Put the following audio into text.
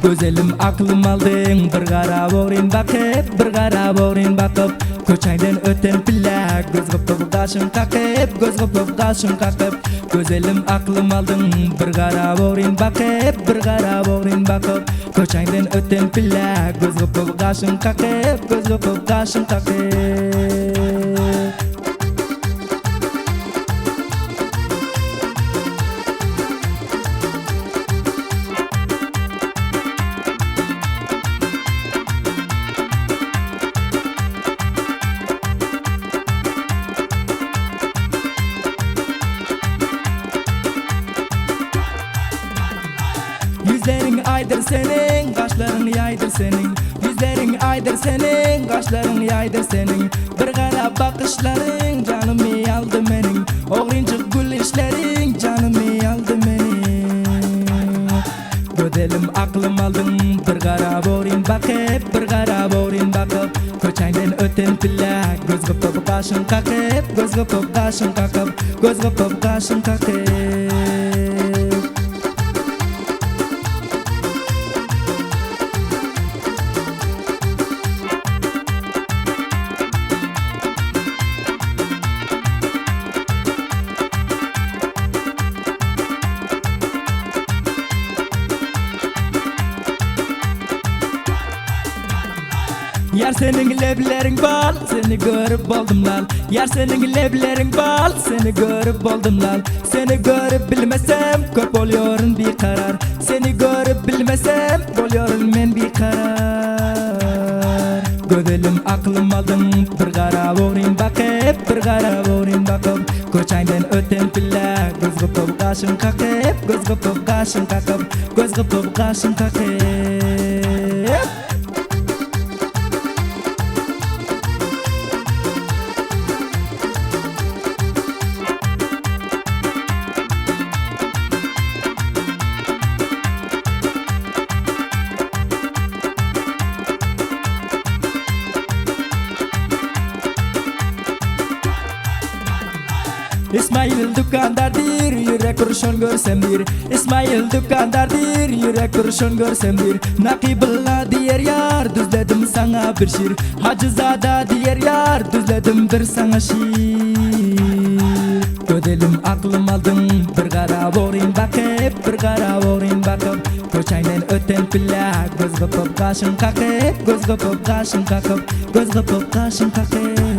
Gözelim aklım aldın bir qarab orin bakıp bir qarab orin bakıp Köçaydan öten pilla göz qıpıp qaşın qaqıp göz qıpıp qaşın qaqıp Gözelim aklım aldın bir qarab orin bakıp bir qarab orin bakıp Köçaydan öten pilla göz qıpıp qaşın qaqıp göz qıpıp qaşın qaqıp Yüzlerin aydır senin, kaşların yaydır senin Yüzlerin aydır senin, kaşların yaydır senin Bir qarab bakışların canımı aldı menin Oğrincik gülüşlerin canımı aldı menin Gödelim aklım aldın bir qarab orin bakıp bir qarab orin bakıp Köçaydan öten pilla göz qıpıp qaşın qaqıp göz qıpıp qaşın qaqıp göz qıpıp qaşın qaqıp Yar senin leblerin bal, seni görüp oldum lan Yar senin leblerin bal, seni görüp oldum lan Seni görüp bilmesem köp oluyorun bir karar Seni görüp bilmesem oluyorun men bir karar Gödelim aklım aldın bir qarab orin bakıp bir qarab orin bakıp Köçaydan öten pilla göz qıpıp qaşın qaqıp göz qıpıp qaşın qaqıp göz qıpıp qaşın qaqıp İsmail dükandardır, yürek kurşun görsem bir İsmail dükandardır, yürek kurşun görsem bir Nakibullah diyer yar, düzledim sana bir şiir Hacızada diyer yar, düzledim bir sana şiir Gödelim aklım aldın bir qarab orin bakıp bir qarab orin bakıp Köçaydan öten pilla göz qıpıp qaşın qaqıp göz qıpıp qaşın qaqıp göz qıpıp qaşın qaqıp